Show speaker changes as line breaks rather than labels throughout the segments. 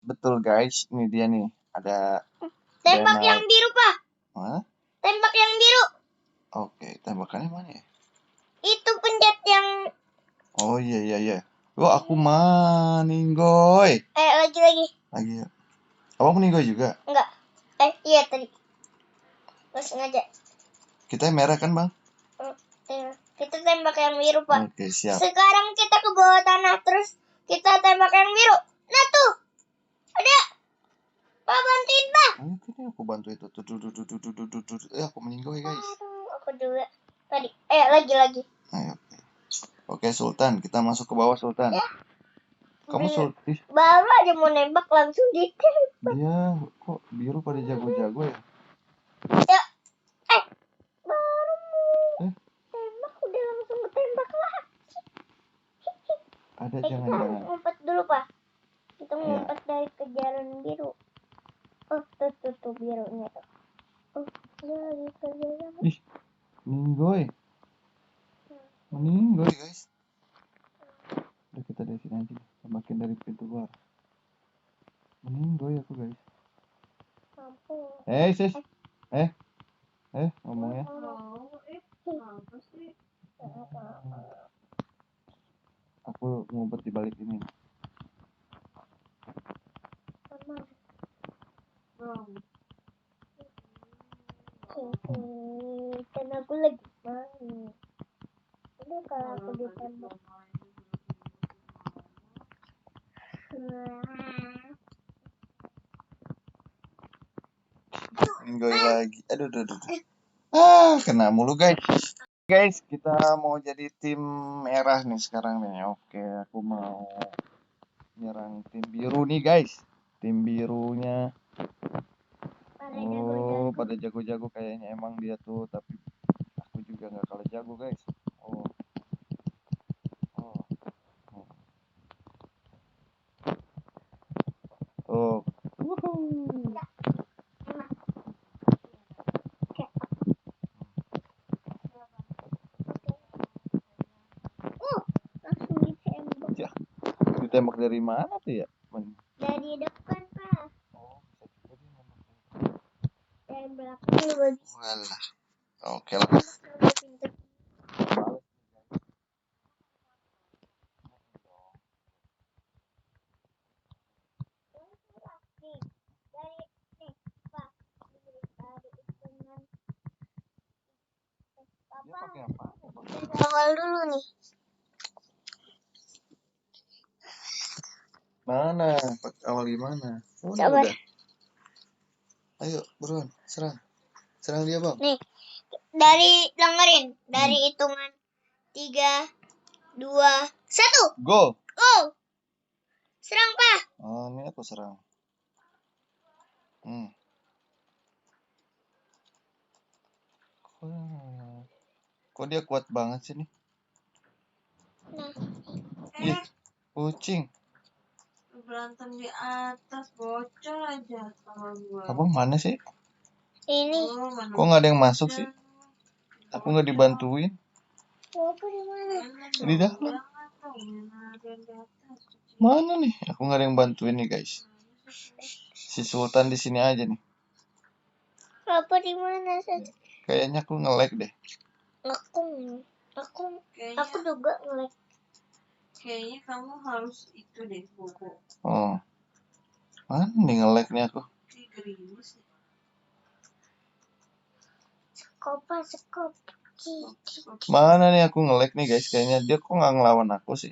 betul guys. Ini dia nih. Ada
Tembak
Dana.
yang biru, Pak.
Hah?
Tembak yang biru.
Oke, tembakannya mana ya?
Itu pencet yang...
Oh iya. Oh, aku meninggoy.
Lagi.
Lagi ya. Abang meninggoy juga?
Enggak. Iya tadi. Nggak sengaja.
Kita merah kan, Bang?
Kita tembak yang biru, Pak.
Oke, siap.
Sekarang kita ke bawah tanah, terus kita tembak yang biru. Nah tuh, ada. Pak, bantuin, Pak.
Ini aku bantu itu. Aku meninggoy guys.
Aduh, aku juga. Tadi. Lagi.
Ayo. Oke, Sultan. Kita masuk ke bawah, Sultan.
Ya.
Kamu Sultan?
Baru aja mau nembak langsung ditembak.
Iya, kok biru pada jago-jago ya?
Ya. Baru mau tembak udah langsung ketembak lagi.
Ada jangan-jangan.
Kita ngumpet dulu, Pak. Kita ngumpet dari kejaran biru. Oh, tuh birunya tuh. Oh, lagi kejaran.
Ih, meninggoy guys. Udah kita dari sini aja. Tembakin dari pintu luar. Meninggoy aku guys. Sis. Ngomongnya. Aku ngumpet di balik ini.
Dan aku lagi main. Udah kalau aku ditembak.
Meninggoy lagi. Aduh. Kena mulu guys. Guys, kita mau jadi tim merah nih sekarang nih. Oke, aku mau nyerang tim biru nih guys. Tim birunya. Oh, pada jago-jago kayaknya emang dia tuh, tapi aku juga nggak kalah jago guys. Oh.
Langsung ditembak.
Ya, ditembak dari mana tuh ya?
Dari depan, Pak.
Oh, bisa juga dia nembak.
Dari belakang.
Walah. Oke lah. Dia pakai apa?
Awal dulu nih.
Mana? Awal gimana? Oh,
Sabar.
udah. Ayo, buruan, serang. Serang dia, Bang.
Nih, dengerin. Dari hitungan 3, 2, 1.
Go.
Serang, Pak.
Oh, ini aku serang. Kok dia kuat banget sih nih? Ih, kucing.
Berantem di atas, bocor aja sama gua.
Abang mana sih?
Ini.
Kok nggak ada yang masuk sih? Aku nggak dibantuin.
Aku di mana?
Di dalam. Mana nih? Aku nggak ada yang bantuin nih guys. Si Sultan di sini aja nih.
Apa di mana?
Kayaknya aku nge-lag deh.
Aku juga nge-lag.
Kayaknya kamu harus itu deh, buku.
Oh. Mana nih nge-lag nih aku?
Skop.
Mana nih aku nge-lag nih guys? Kayaknya dia kok nggak ngelawan aku sih.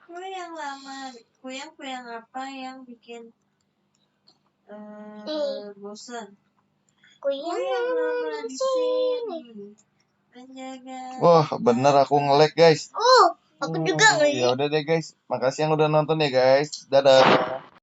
Kuyang lama. Kuyang apa yang bikin bosan?
Kuyang lama di sini.
Penjaga.
Wah, bener aku nge-lag guys.
Aku juga nge-lag.
Ya udah deh guys. Makasih yang udah nonton ya guys. Dadah.